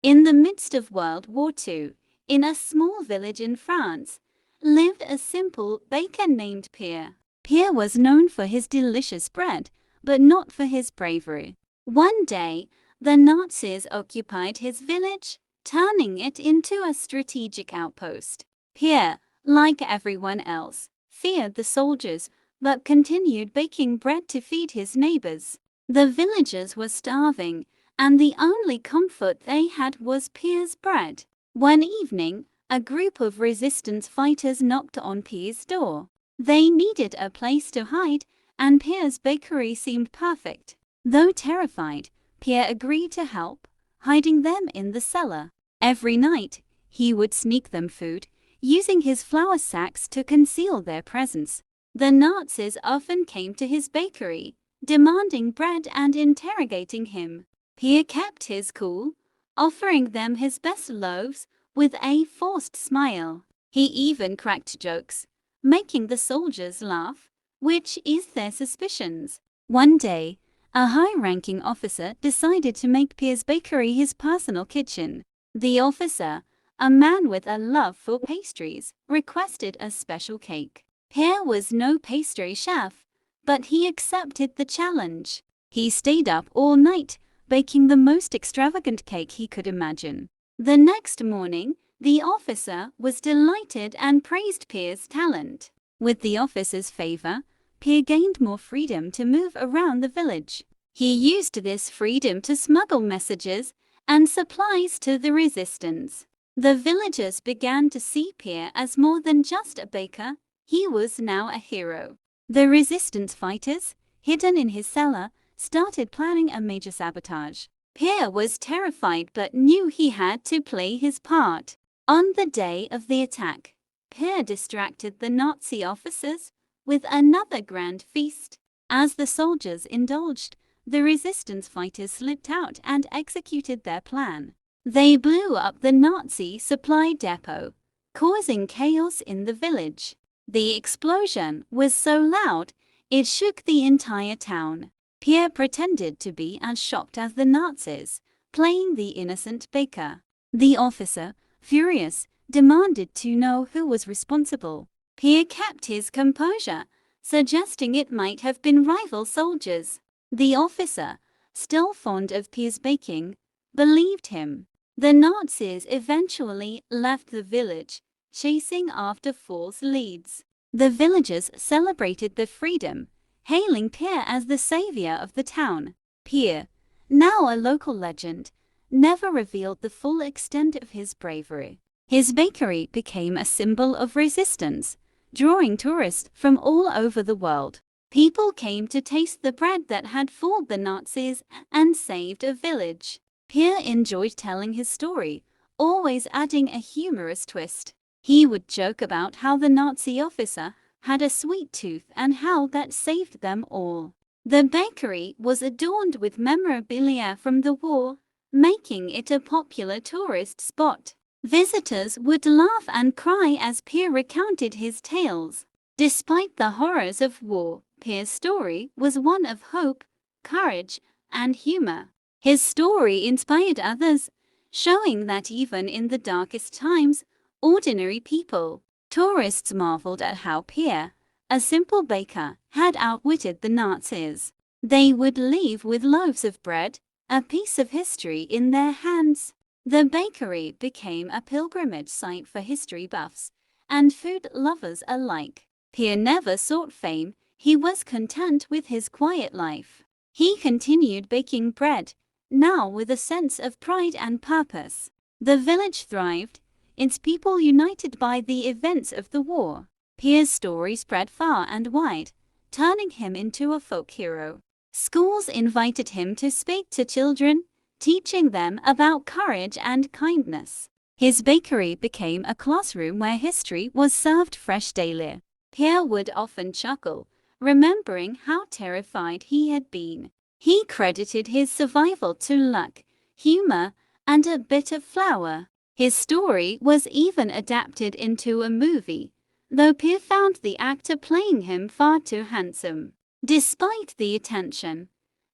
In the midst of World War II, in a small village in France, lived a simple baker named Pierre. Pierre was known for his delicious bread, but not for his bravery. One day, the Nazis occupied his village, turning it into a strategic outpost. Pierre, like everyone else, feared the soldiers, but continued baking bread to feed his neighbors. The villagers were starving, and the only comfort they had was Pierre's bread. One evening, a group of resistance fighters knocked on Pierre's door. They needed a place to hide, and Pierre's bakery seemed perfect. Though terrified, Pierre agreed to help, hiding them in the cellar. Every night, he would sneak them food, using his flour sacks to conceal their presence. The Nazis often came to his bakery, demanding bread and interrogating him. Pierre kept his cool, offering them his best loaves with a forced smile. He even cracked jokes, making the soldiers laugh, which eased their suspicions. One day, a high-ranking officer decided to make Pierre's bakery his personal kitchen. The officer, a man with a love for pastries, requested a special cake. Pierre was no pastry chef, but he accepted the challenge. He stayed up all night, baking the most extravagant cake he could imagine. The next morning, the officer was delighted and praised Pierre's talent. With the officer's favor, Pierre gained more freedom to move around the village. He used this freedom to smuggle messages and supplies to the resistance. The villagers began to see Pierre as more than just a baker. He was now a hero. The resistance fighters, hidden in his cellar, started planning a major sabotage. Pierre was terrified but knew he had to play his part. On the day of the attack, Pierre distracted the Nazi officers with another grand feast. As the soldiers indulged, the resistance fighters slipped out and executed their plan. They blew up the Nazi supply depot, causing chaos in the village. The explosion was so loud, it shook the entire town. Pierre pretended to be as shocked as the Nazis, playing the innocent baker. The officer, furious, demanded to know who was responsible. Pierre kept his composure, suggesting it might have been rival soldiers. The officer, still fond of Pierre's baking, believed him. The Nazis eventually left the village, chasing after false leads. The villagers celebrated their freedom, hailing Pierre as the savior of the town. Pierre, now a local legend, never revealed the full extent of his bravery. His bakery became a symbol of resistance, drawing tourists from all over the world. People came to taste the bread that had fooled the Nazis and saved a village. Pierre enjoyed telling his story, always adding a humorous twist. He would joke about how the Nazi officer had a sweet tooth and how that saved them all. The bakery was adorned with memorabilia from the war, making it a popular tourist spot. Visitors would laugh and cry as Pierre recounted his tales. Despite the horrors of war, Pierre's story was one of hope, courage, and humor. His story inspired others, showing that even in the darkest times, ordinary people. Tourists marveled at how Pierre, a simple baker, had outwitted the Nazis. They would leave with loaves of bread, a piece of history in their hands. The bakery became a pilgrimage site for history buffs and food lovers alike. Pierre never sought fame, he was content with his quiet life. He continued baking bread, now with a sense of pride and purpose. The village thrived, its people united by the events of the war. Pierre's story spread far and wide, turning him into a folk hero. Schools invited him to speak to children, teaching them about courage and kindness. His bakery became a classroom where history was served fresh daily. Pierre would often chuckle, remembering how terrified he had been. He credited his survival to luck, humor, and a bit of flour. His story was even adapted into a movie, though Pierre found the actor playing him far too handsome. Despite the attention,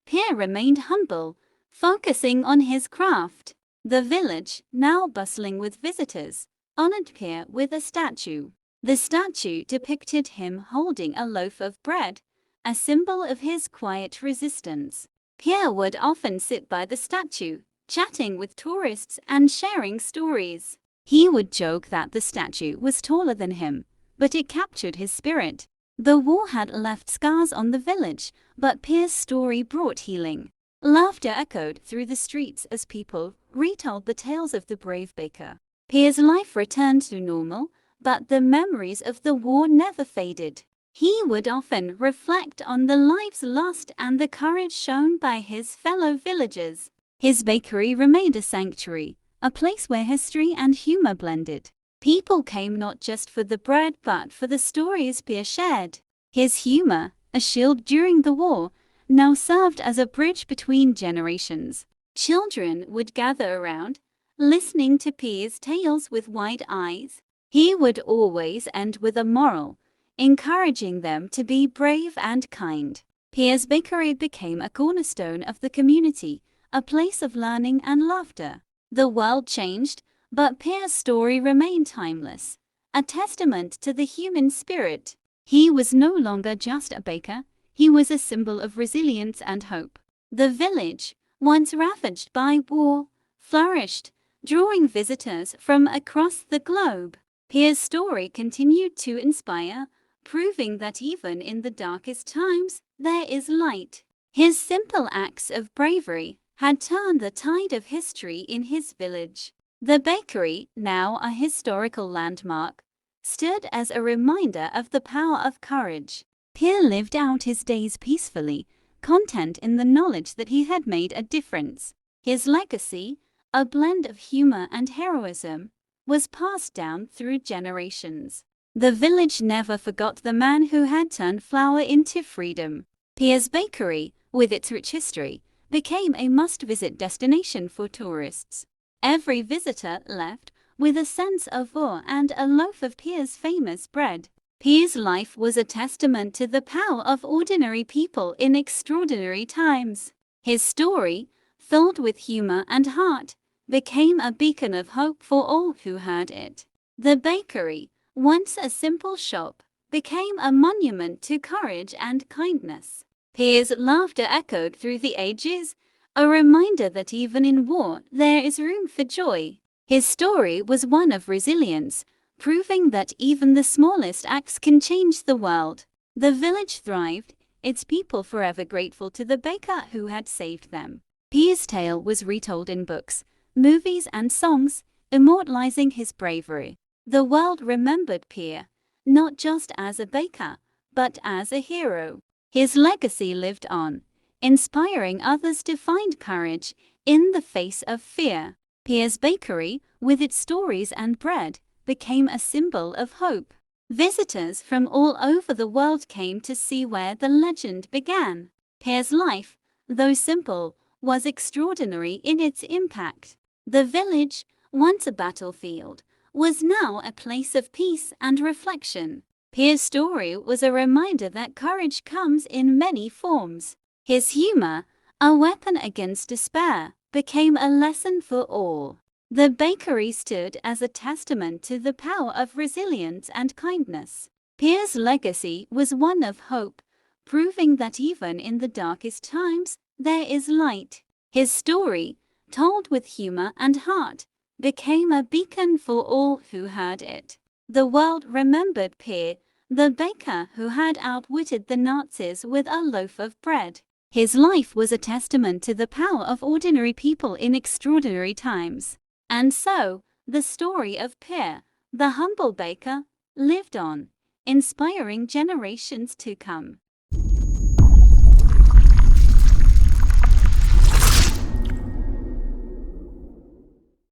Pierre remained humble, focusing on his craft. The village, now bustling with visitors, honored Pierre with a statue. The statue depicted him holding a loaf of bread, a symbol of his quiet resistance. Pierre would often sit by the statue, chatting with tourists and sharing stories. He would joke that the statue was taller than him, but it captured his spirit. The war had left scars on the village, but Pierre's story brought healing. Laughter echoed through the streets as people retold the tales of the brave baker. Pierre's life returned to normal, but the memories of the war never faded. He would often reflect on the lives lost and the courage shown by his fellow villagers. His bakery remained a sanctuary, a place where history and humor blended. People came not just for the bread but for the stories Pierre shared. His humor, a shield during the war, now served as a bridge between generations. Children would gather around, listening to Pierre's tales with wide eyes. He would always end with a moral, encouraging them to be brave and kind. Pierre's bakery became a cornerstone of the community, a place of learning and laughter. The world changed, but Pierre's story remained timeless, a testament to the human spirit. He was no longer just a baker, he was a symbol of resilience and hope. The village, once ravaged by war, flourished, drawing visitors from across the globe. Pierre's story continued to inspire, proving that even in the darkest times, there is light. His simple acts of bravery had turned the tide of history in his village. The bakery, now a historical landmark, stood as a reminder of the power of courage. Pierre lived out his days peacefully, content in the knowledge that he had made a difference. His legacy, a blend of humor and heroism, was passed down through generations. The village never forgot the man who had turned flour into freedom. Pierre's bakery, with its rich history, became a must-visit destination for tourists. Every visitor left with a sense of awe and a loaf of Pierre's famous bread. Pierre's life was a testament to the power of ordinary people in extraordinary times. His story, filled with humor and heart, became a beacon of hope for all who heard it. The bakery, once a simple shop, became a monument to courage and kindness. Pierre's laughter echoed through the ages, a reminder that even in war there is room for joy. His story was one of resilience, proving that even the smallest acts can change the world. The village thrived, its people forever grateful to the baker who had saved them. Pierre's tale was retold in books, movies and songs, immortalizing his bravery. The world remembered Pierre, not just as a baker, but as a hero. His legacy lived on, inspiring others to find courage in the face of fear. Pierre's bakery, with its stories and bread, became a symbol of hope. Visitors from all over the world came to see where the legend began. Pierre's life, though simple, was extraordinary in its impact. The village, once a battlefield, was now a place of peace and reflection. Pierre's story was a reminder that courage comes in many forms. His humor, a weapon against despair, became a lesson for all. The bakery stood as a testament to the power of resilience and kindness. Pierre's legacy was one of hope, proving that even in the darkest times, there is light. His story, told with humor and heart, became a beacon for all who heard it. The world remembered Pierre, the baker who had outwitted the Nazis with a loaf of bread. His life was a testament to the power of ordinary people in extraordinary times. And so, the story of Pierre, the humble baker, lived on, inspiring generations to come.